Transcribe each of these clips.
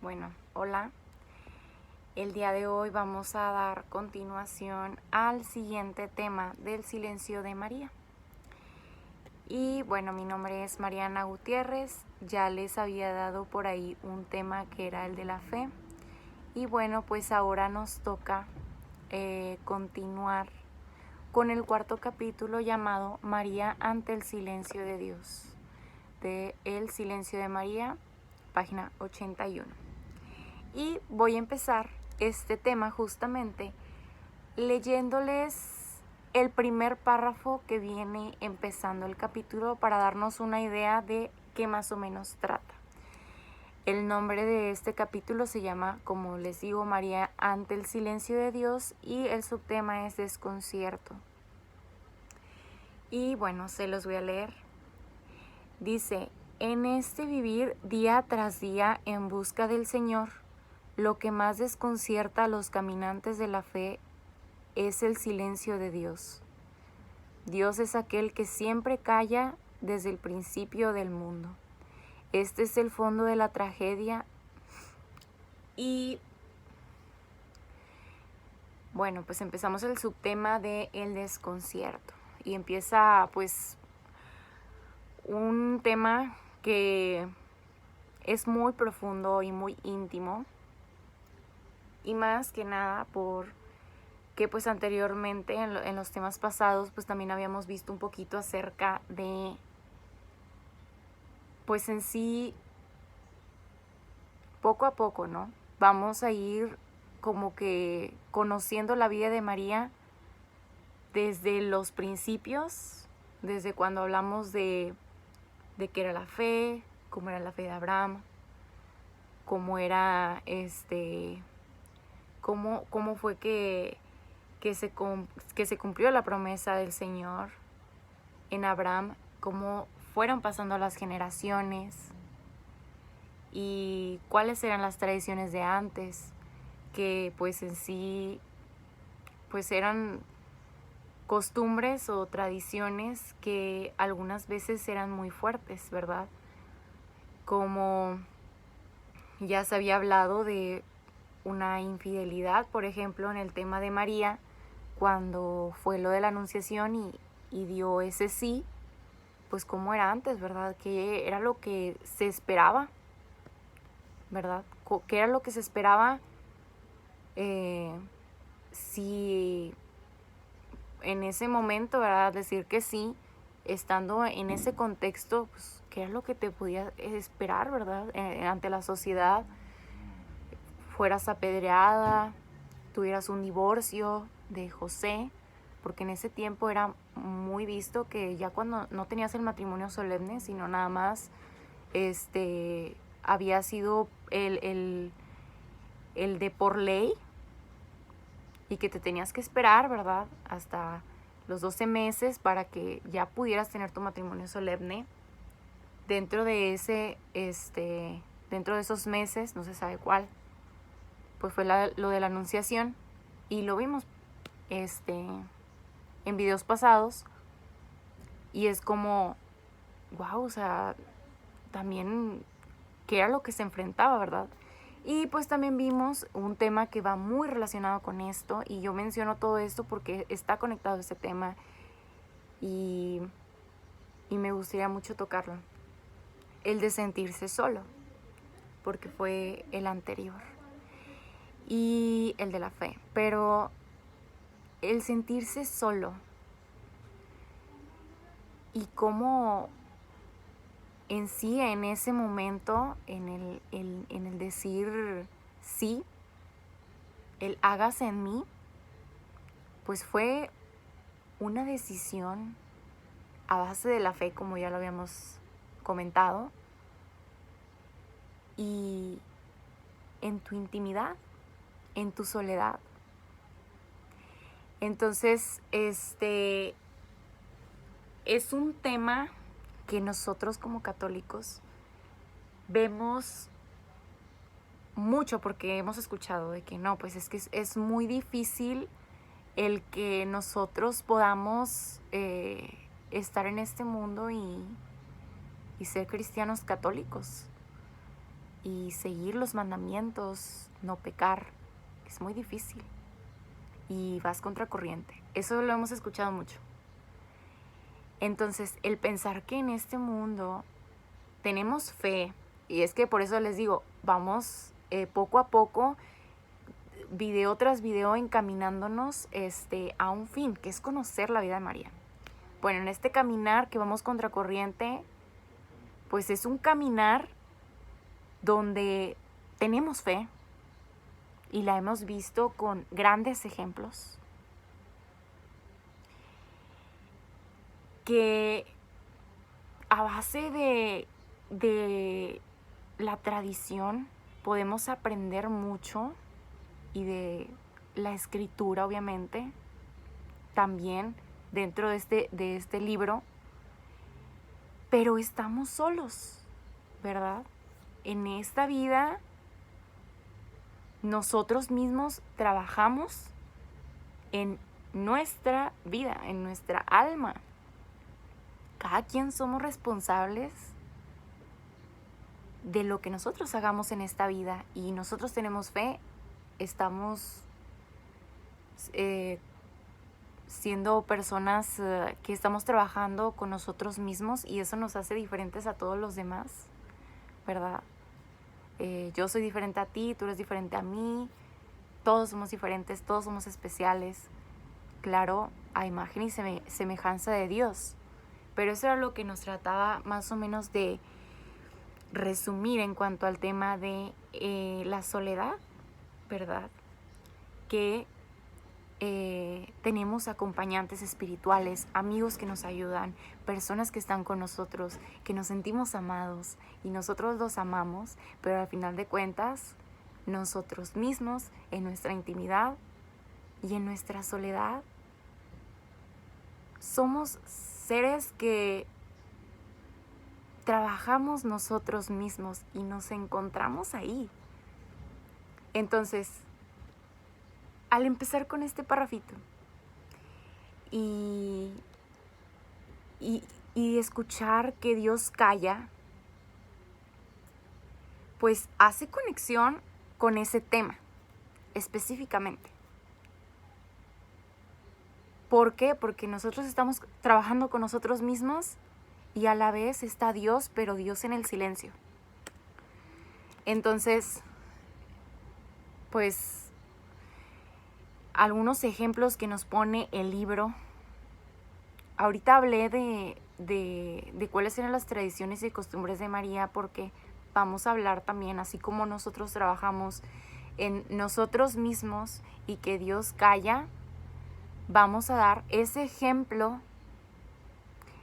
Bueno, hola. El día de hoy vamos a dar continuación al siguiente tema del silencio de María. Y bueno, mi nombre es Mariana Gutiérrez. Ya les había dado por ahí un tema que era el de la fe. Y bueno, pues ahora nos toca continuar con el cuarto capítulo llamado María ante el silencio de Dios, de El silencio de María, página 81. Y voy a empezar este tema justamente leyéndoles el primer párrafo que viene empezando el capítulo para darnos una idea de qué más o menos trata. El nombre de este capítulo se llama, como les digo, María ante el silencio de Dios, y el subtema es desconcierto. Y bueno, se los voy a leer. Dice: en este vivir día tras día en busca del Señor, lo que más desconcierta a los caminantes de la fe es el silencio de Dios. Dios es aquel que siempre calla desde el principio del mundo. Este es el fondo de la tragedia. Y bueno, pues empezamos el subtema de el desconcierto. Y empieza pues un tema que es muy profundo y muy íntimo. Y más que nada porque pues anteriormente en los temas pasados pues también habíamos visto un poquito acerca de pues en sí poco a poco, ¿no? Vamos a ir como que conociendo la vida de María desde los principios, desde cuando hablamos de qué era la fe, cómo era la fe de Abraham, cómo era cómo fue que se cumplió la promesa del Señor en Abraham, cómo fueron pasando las generaciones y cuáles eran las tradiciones de antes, que pues en sí pues eran costumbres o tradiciones que algunas veces eran muy fuertes, ¿verdad? Como ya se había hablado de una infidelidad, por ejemplo, en el tema de María, cuando fue lo de la Anunciación y dio ese sí, pues como era antes, ¿verdad? Que era lo que se esperaba, ¿verdad? Que era lo que se esperaba si en ese momento, ¿verdad? Decir que sí, estando en ese contexto, pues, ¿qué era lo que te podía esperar, ¿verdad? Ante la sociedad, fueras apedreada, tuvieras un divorcio de José, porque en ese tiempo era muy visto que ya cuando no tenías el matrimonio solemne, sino nada más había sido el de por ley, y que te tenías que esperar, ¿verdad? Hasta los 12 meses para que ya pudieras tener tu matrimonio solemne. Dentro de dentro de esos meses, no se sabe cuál, pues fue lo de la Anunciación, y lo vimos en videos pasados, y es como, wow, o sea, también qué era lo que se enfrentaba, ¿verdad? Y pues también vimos un tema que va muy relacionado con esto, y yo menciono todo esto porque está conectado a este tema y me gustaría mucho tocarlo. El de sentirse solo, porque fue el anterior, y el de la fe. Pero el sentirse solo y cómo en sí, en ese momento, en el decir sí, el hágase en mí, pues fue una decisión a base de la fe, como ya lo habíamos comentado, y en tu intimidad, en tu soledad. Entonces, es un tema que nosotros como católicos vemos mucho, porque hemos escuchado de que no, pues es que es muy difícil el que nosotros podamos estar en este mundo y ser cristianos católicos. y seguir los mandamientos, no pecar, es muy difícil y vas contracorriente. Eso lo hemos escuchado mucho. Entonces, el pensar que en este mundo tenemos fe, y es que por eso les digo, vamos poco a poco, video tras video, encaminándonos a un fin, que es conocer la vida de María. Bueno, en este caminar que vamos contracorriente, pues es un caminar donde tenemos fe y la hemos visto con grandes ejemplos que a base de la tradición podemos aprender mucho, y de la escritura, obviamente, también dentro de este libro, pero estamos solos, ¿verdad? En esta vida nosotros mismos trabajamos en nuestra vida, en nuestra alma. Cada quien somos responsables de lo que nosotros hagamos en esta vida, y nosotros tenemos fe, estamos siendo personas que estamos trabajando con nosotros mismos, y eso nos hace diferentes a todos los demás, ¿verdad? Yo soy diferente a ti, tú eres diferente a mí, todos somos diferentes, todos somos especiales, claro, a imagen y semejanza de Dios. Pero eso era lo que nos trataba más o menos de resumir en cuanto al tema de la soledad, ¿verdad? Que tenemos acompañantes espirituales, amigos que nos ayudan, personas que están con nosotros, que nos sentimos amados y nosotros los amamos, pero al final de cuentas, nosotros mismos, en nuestra intimidad y en nuestra soledad, somos seres que trabajamos nosotros mismos y nos encontramos ahí. Entonces, al empezar con este parrafito y escuchar que Dios calla, pues hace conexión con ese tema específicamente. ¿Por qué? Porque nosotros estamos trabajando con nosotros mismos y a la vez está Dios, pero Dios en el silencio. Entonces, pues, algunos ejemplos que nos pone el libro. Ahorita hablé de cuáles eran las tradiciones y costumbres de María, porque vamos a hablar también, así como nosotros trabajamos en nosotros mismos y que Dios calla, vamos a dar ese ejemplo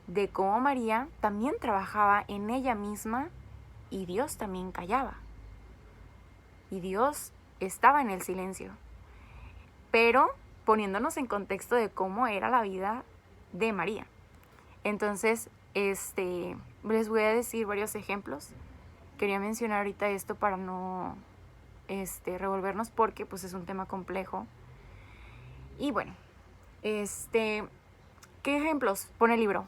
de cómo María también trabajaba en ella misma y Dios también callaba. Y Dios estaba en el silencio. Pero poniéndonos en contexto de cómo era la vida de María. Entonces, les voy a decir varios ejemplos. Quería mencionar ahorita esto para no revolvernos, porque pues es un tema complejo. Y bueno, ¿qué ejemplos pone el libro?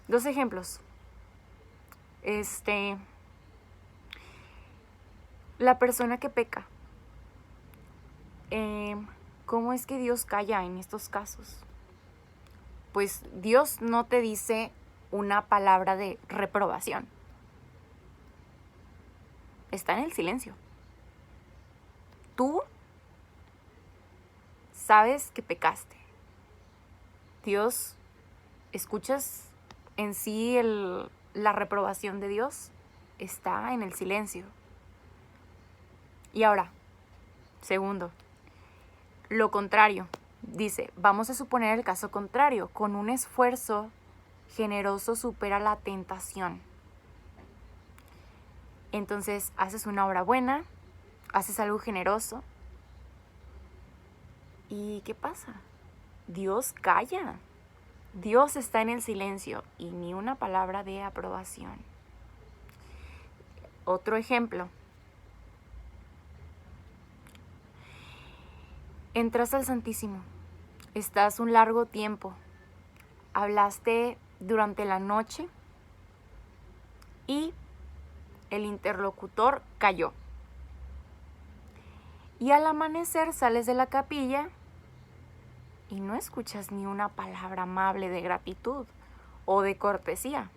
2 ejemplos. La persona que peca. ¿Cómo es que Dios calla en estos casos? Pues Dios no te dice una palabra de reprobación. Está en el silencio. Tú sabes que pecaste. Dios, ¿escuchas en sí la reprobación de Dios? Está en el silencio. Y ahora, segundo, lo contrario. Dice, vamos a suponer el caso contrario. Con un esfuerzo generoso supera la tentación. Entonces, haces una obra buena, haces algo generoso. ¿Y qué pasa? Dios calla. Dios está en el silencio y ni una palabra de aprobación. Otro ejemplo. Entras al Santísimo, estás un largo tiempo, hablaste durante la noche y el interlocutor calló. Y al amanecer sales de la capilla y no escuchas ni una palabra amable de gratitud o de cortesía.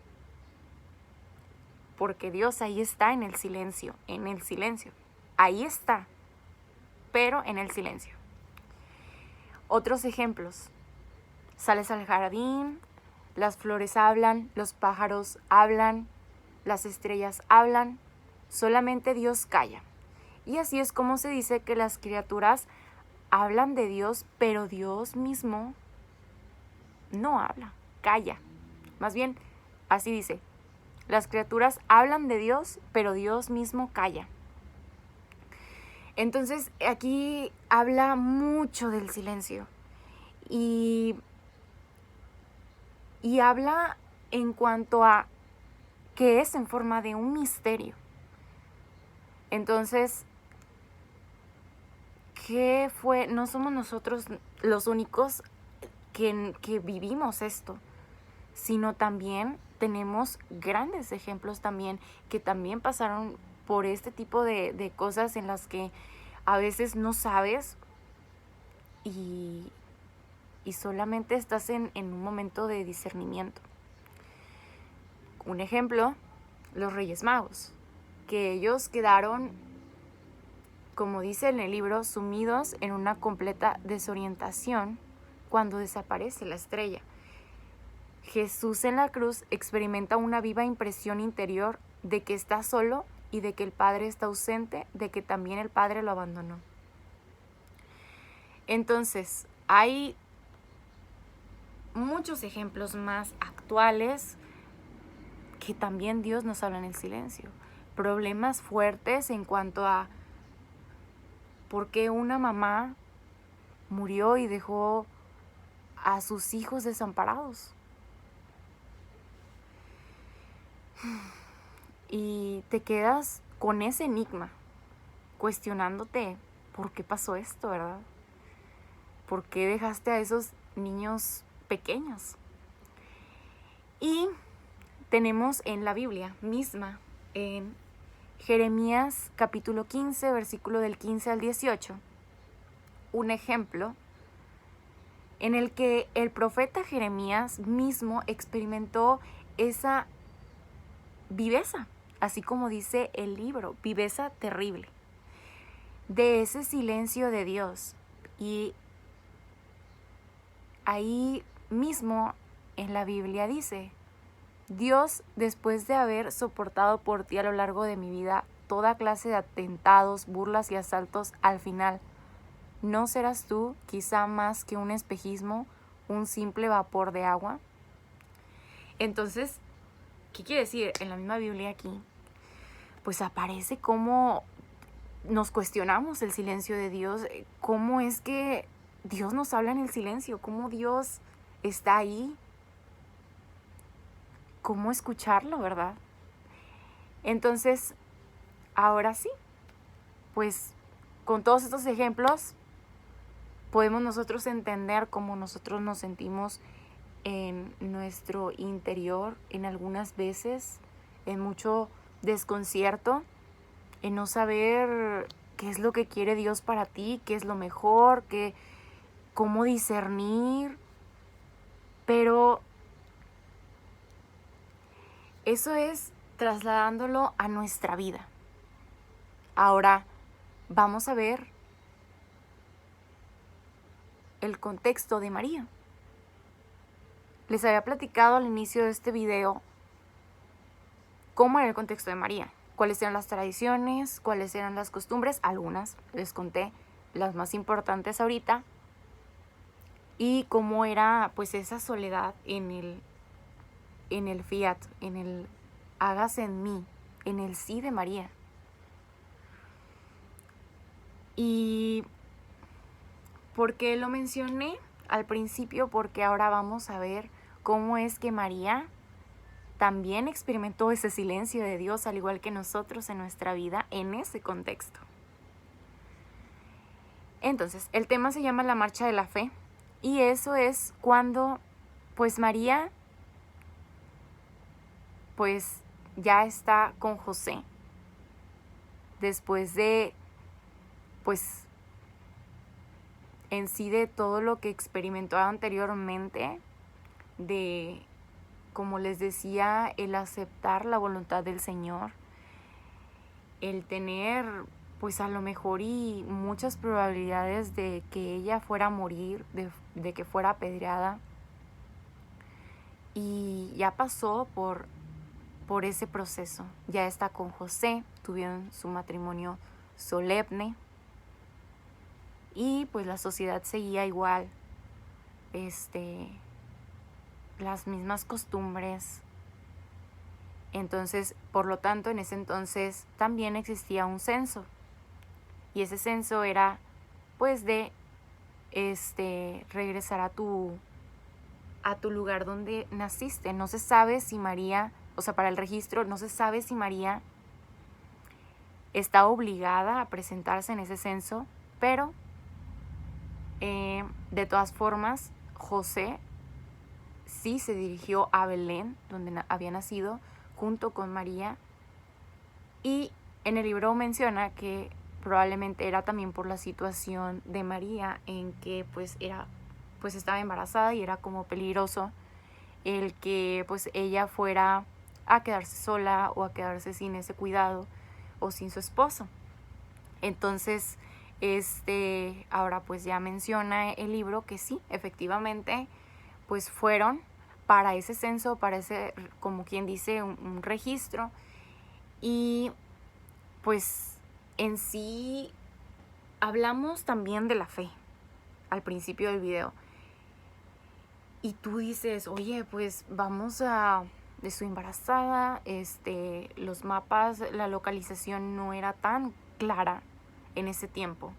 Porque Dios ahí está en el silencio, Ahí está, pero en el silencio. Otros ejemplos. Sales al jardín, las flores hablan, los pájaros hablan, las estrellas hablan, solamente Dios calla. Y así es como se dice que las criaturas hablan de Dios, pero Dios mismo no habla, calla. Más bien, así dice, las criaturas hablan de Dios, pero Dios mismo calla. Entonces, aquí habla mucho del silencio. Y habla en cuanto a que es en forma de un misterio. Entonces, ¿qué fue? No somos nosotros los únicos que vivimos esto, sino también tenemos grandes ejemplos también que también pasaron por este tipo de cosas en las que a veces no sabes y solamente estás en un momento de discernimiento. Un ejemplo, los Reyes Magos, que ellos quedaron, como dice en el libro, sumidos en una completa desorientación cuando desaparece la estrella. Jesús en la cruz experimenta una viva impresión interior de que está solo y de que el Padre está ausente, de que también el Padre lo abandonó. Entonces, hay muchos ejemplos más actuales que también Dios nos habla en el silencio. Problemas fuertes en cuanto a por qué una mamá murió y dejó a sus hijos desamparados. Y te quedas con ese enigma, cuestionándote por qué pasó esto, ¿verdad? ¿Por qué dejaste a esos niños pequeños? Y tenemos en la Biblia misma, en Jeremías capítulo 15, versículo del 15 al 18, un ejemplo en el que el profeta Jeremías mismo experimentó esa viveza, así como dice el libro, viveza terrible, de ese silencio de Dios. Y ahí mismo en la Biblia dice: Dios, después de haber soportado por ti a lo largo de mi vida toda clase de atentados, burlas y asaltos, al final, ¿no serás tú quizá más que un espejismo, un simple vapor de agua? Entonces, ¿qué quiere decir? En la misma Biblia aquí, pues aparece cómo nos cuestionamos el silencio de Dios, cómo es que Dios nos habla en el silencio, cómo Dios está ahí, cómo escucharlo, ¿verdad? Entonces, ahora sí, pues con todos estos ejemplos podemos nosotros entender cómo nosotros nos sentimos en nuestro interior, en algunas veces, en mucho desconcierto, en no saber qué es lo que quiere Dios para ti, qué es lo mejor, cómo discernir, pero eso es trasladándolo a nuestra vida. Ahora vamos a ver el contexto de María. Les había platicado al inicio de este video cómo era el contexto de María, cuáles eran las tradiciones, cuáles eran las costumbres, algunas les conté, las más importantes ahorita, y cómo era pues esa soledad en el fiat, en el hágase en mí, en el sí de María. Y ¿por qué lo mencioné al principio? Porque ahora vamos a ver cómo es que María también experimentó ese silencio de Dios, al igual que nosotros en nuestra vida, en ese contexto. Entonces, el tema se llama la Marcha de la Fe, y eso es cuando pues María pues ya está con José después de, pues, en sí de todo lo que experimentó anteriormente, de, como les decía, el aceptar la voluntad del Señor, el tener, pues a lo mejor y muchas probabilidades de que ella fuera a morir, de que fuera apedreada, y ya pasó por ese proceso. Ya está con José, tuvieron su matrimonio solemne, y pues la sociedad seguía igual, las mismas costumbres. Entonces, por lo tanto, en ese entonces también existía un censo, y ese censo era pues de regresar a tu lugar donde naciste. No se sabe si María, o sea, para el registro, no se sabe si María está obligada a presentarse en ese censo, pero de todas formas, José sí se dirigió a Belén, donde había nacido, junto con María, y en el libro menciona que probablemente era también por la situación de María, en que pues estaba embarazada y era como peligroso el que pues ella fuera a quedarse sola o a quedarse sin ese cuidado o sin su esposo. Entonces, ahora pues ya menciona el libro que sí, efectivamente, pues fueron para ese censo, para ese, como quien dice, un registro. Y pues en sí hablamos también de la fe al principio del video. Y tú dices, oye, pues vamos a... Estoy embarazada, los mapas, la localización no era tan clara en ese tiempo.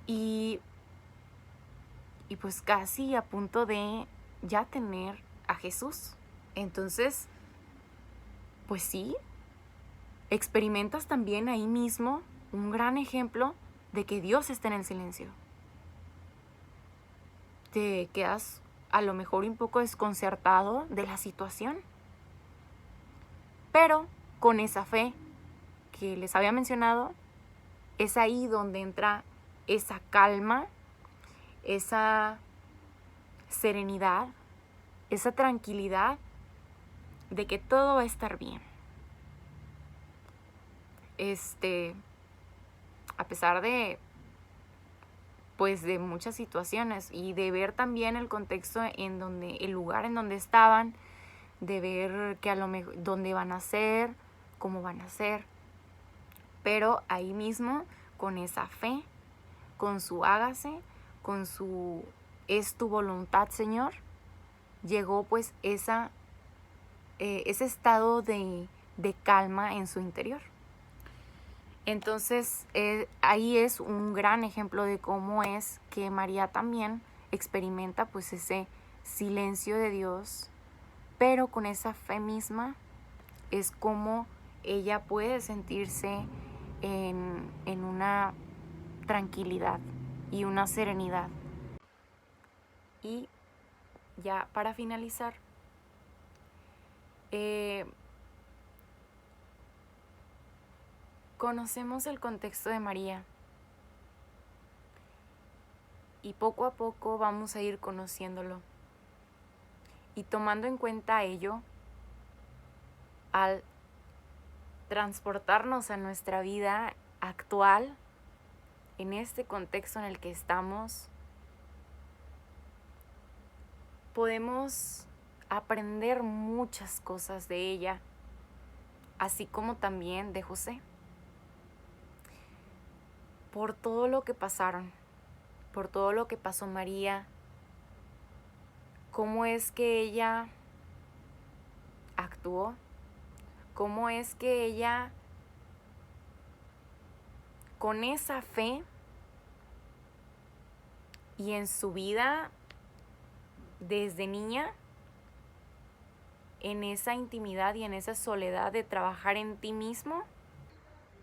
Y pues casi a punto de ya tener a Jesús. Entonces, pues sí, experimentas también ahí mismo un gran ejemplo de que Dios está en el silencio. Te quedas a lo mejor un poco desconcertado de la situación, pero con esa fe que les había mencionado, es ahí donde entra esa calma, esa serenidad, esa tranquilidad de que todo va a estar bien. A pesar de pues de muchas situaciones y de ver también el contexto en donde, el lugar en donde estaban, de ver que a lo mejor dónde van a ser, cómo van a ser, pero ahí mismo con esa fe, con su hágase, con su es tu voluntad, Señor, llegó pues ese estado de calma en su interior. Entonces ahí es un gran ejemplo de cómo es que María también experimenta pues ese silencio de Dios, pero con esa fe misma es como ella puede sentirse en una tranquilidad y una serenidad. Y ya para finalizar, conocemos el contexto de María y poco a poco vamos a ir conociéndolo. Y tomando en cuenta ello, al transportarnos a nuestra vida actual, en este contexto en el que estamos, podemos aprender muchas cosas de ella, así como también de José. Por todo lo que pasaron, por todo lo que pasó María, cómo es que ella actuó, cómo es que ella, con esa fe y en su vida desde niña, en esa intimidad y en esa soledad de trabajar en ti mismo,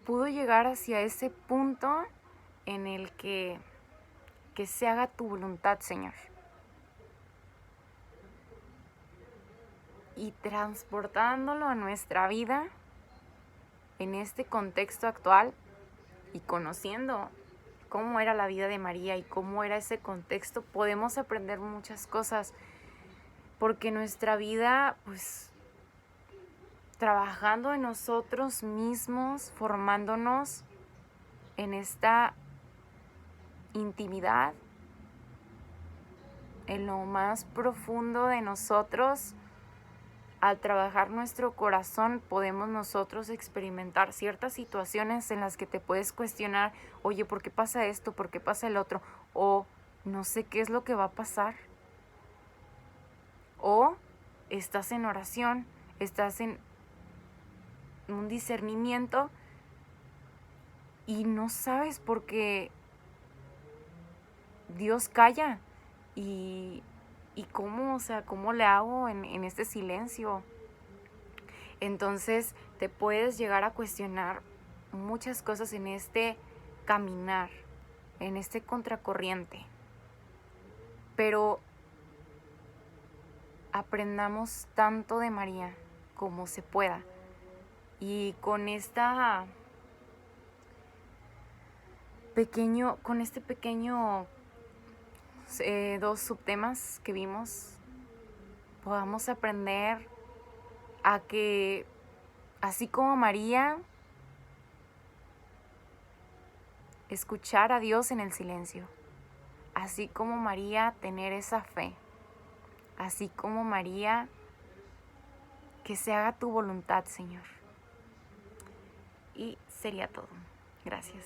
pudo llegar hacia ese punto en el que se haga tu voluntad, Señor. Y transportándolo a nuestra vida, en este contexto actual y conociendo cómo era la vida de María y cómo era ese contexto, podemos aprender muchas cosas, porque nuestra vida, pues, trabajando en nosotros mismos, formándonos en esta intimidad, en lo más profundo de nosotros, al trabajar nuestro corazón podemos nosotros experimentar ciertas situaciones en las que te puedes cuestionar, oye, ¿por qué pasa esto? ¿Por qué pasa el otro? O no sé qué es lo que va a pasar. O estás en oración, estás en un discernimiento y no sabes por qué Dios calla. Y cómo, o sea, cómo le hago en este silencio. Entonces te puedes llegar a cuestionar muchas cosas en este caminar, en este contracorriente. Pero aprendamos tanto de María como se pueda. Y con este pequeño 2 subtemas que vimos, podamos aprender a que, así como María, escuchar a Dios en el silencio, así como María, tener esa fe, así como María, que se haga tu voluntad, Señor. Y sería todo. Gracias.